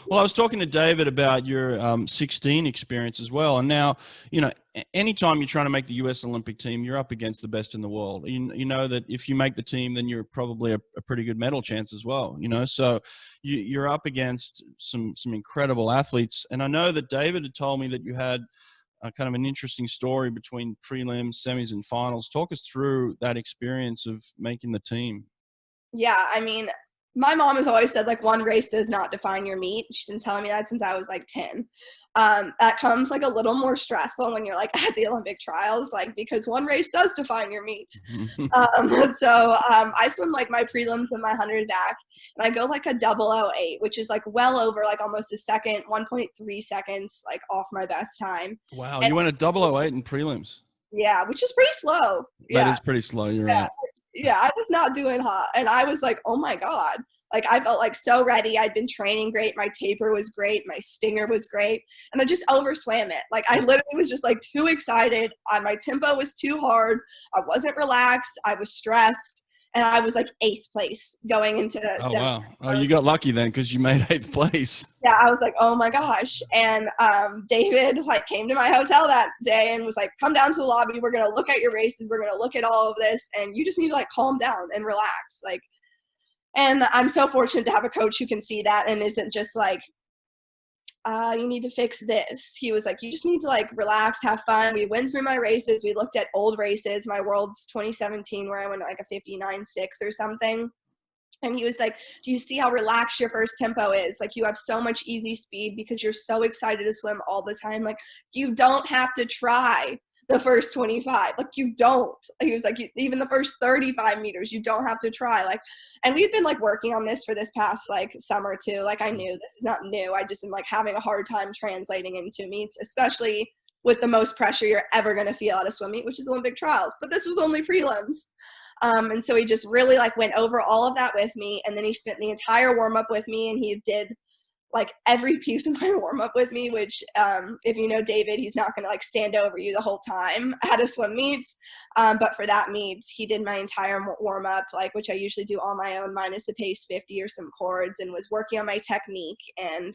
Well, I was talking to David about your 16 experience as well. And now, anytime you're trying to make the US Olympic team, you're up against the best in the world. You know that if you make the team, then you're probably a pretty good medal chance as well, So you're up against some incredible athletes. And I know that David had told me that you had kind of an interesting story between prelims, semis, and finals. Talk us through that experience of making the team. Yeah, I mean, my mom has always said, like, one race does not define your meet. She's been telling me that since I was like 10. That comes like a little more stressful when you're like at the Olympic trials, like, because one race does define your meet. I swim like my prelims and my 100 back, and I go like a 008, which is like well over like almost a second, 1.3 seconds, like off my best time. Wow, And you went a 008 in prelims. yeah, which is pretty slow. That Yeah. is pretty slow. You're Yeah. right. Yeah, I was not doing hot. And I was like, oh my God. Like, I felt like so ready. I'd been training great. My taper was great. My stinger was great. And I just overswam it. Like, I literally was just like too excited. My tempo was too hard. I wasn't relaxed. I was stressed. And I was like 8th place going into Oh, semi. wow. Oh, you got lucky then because you made 8th place. Yeah, I was like, oh my gosh. And David like came to my hotel that day and was like, come down to the lobby. We're going to look at your races. We're going to look at all of this. And you just need to like calm down and relax. Like, and I'm so fortunate to have a coach who can see that and isn't just like, you need to fix this. He was like, you just need to like relax, have fun. We went through my races. We looked at old races, my Worlds 2017, where I went like a 59.6 or something. And he was like, do you see how relaxed your first tempo is? Like, you have so much easy speed because you're so excited to swim all the time. Like, you don't have to try the first 25. Like, you don't. He was like, even the first 35 meters, you don't have to try. Like, and we've been like working on this for this past like summer too. Like, I knew this is not new. I just am like having a hard time translating into meets, especially with the most pressure you're ever going to feel at a swim meet, which is Olympic trials. But this was only prelims. And so he just really like went over all of that with me. And then he spent the entire warm up with me, and he did like every piece of my warm up with me, which if you know David, he's not going to like stand over you the whole time at a swim meet. But for that meet, he did my entire warm up, like, which I usually do on my own minus a pace 50 or some chords, and was working on my technique. And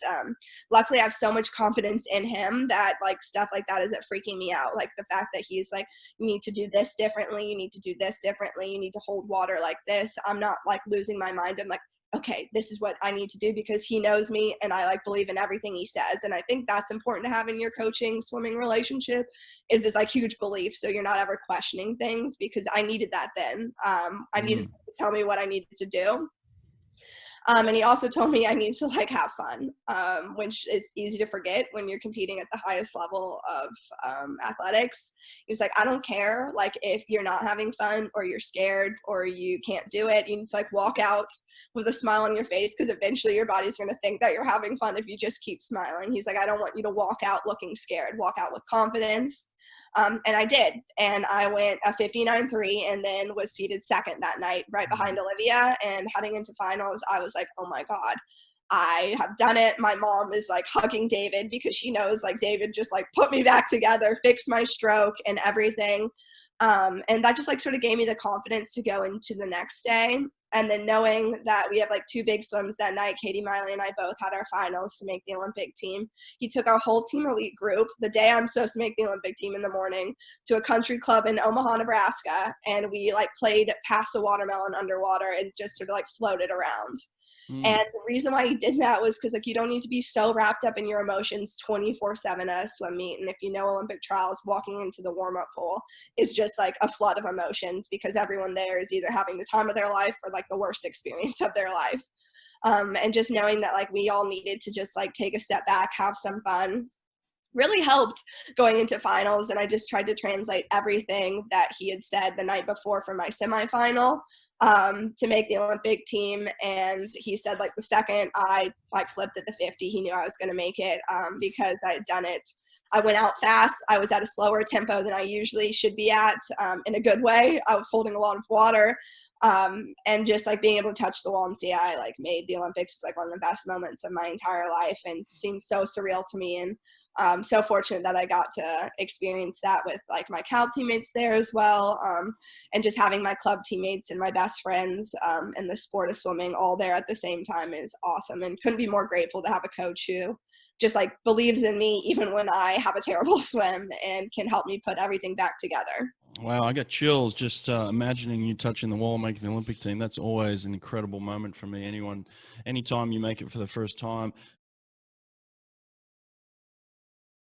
luckily I have so much confidence in him that like stuff like that isn't freaking me out. Like the fact that he's like, you need to do this differently. You need to do this differently. You need to hold water like this. I'm not like losing my mind. I'm like, okay, this is what I need to do, because he knows me and I like believe in everything he says. And I think that's important to have in your coaching swimming relationship, is this like huge belief. So you're not ever questioning things, because I needed that then. I needed to tell me what I needed to do. And he also told me I need to like have fun, which is easy to forget when you're competing at the highest level of athletics. He was like, I don't care, like, if you're not having fun or you're scared or you can't do it, you need to like walk out with a smile on your face, because eventually your body's going to think that you're having fun if you just keep smiling. He's like, I don't want you to walk out looking scared, walk out with confidence. And I did. And I went a 59.3 and then was seated second that night, right behind Olivia. And heading into finals, I was like, oh my God, I have done it. My mom is like hugging David, because she knows like David just like put me back together, fixed my stroke and everything. And that just like sort of gave me the confidence to go into the next day. And then knowing that we have like 2 big swims that night, Katie Miley and I both had our finals to make the Olympic team. He took our whole team elite group the day I'm supposed to make the Olympic team in the morning to a country club in Omaha, Nebraska. And we like played pass the watermelon underwater and just sort of like floated around. And the reason why he did that was because like you don't need to be so wrapped up in your emotions 24/7 at a swim meet. And if you know Olympic trials, walking into the warm-up pool is just like a flood of emotions, because everyone there is either having the time of their life or like the worst experience of their life. And just knowing that like we all needed to just like take a step back, have some fun, really helped going into finals. And I just tried to translate everything that he had said the night before for my semifinal to make the Olympic team. And he said like the second I like flipped at the 50, he knew I was going to make it, because I had done it. I went out fast. I was at a slower tempo than I usually should be at, in a good way. I was holding a lot of water, and just like being able to touch the wall and see I like made the Olympics was like one of the best moments of my entire life, and seemed so surreal to me. And So fortunate that I got to experience that with like my Cal teammates there as well. And just having my club teammates and my best friends in the sport of swimming all there at the same time is awesome, and couldn't be more grateful to have a coach who just like believes in me even when I have a terrible swim and can help me put everything back together. Wow, I got chills just imagining you touching the wall, making the Olympic team. That's always an incredible moment for me. Anytime you make it for the first time.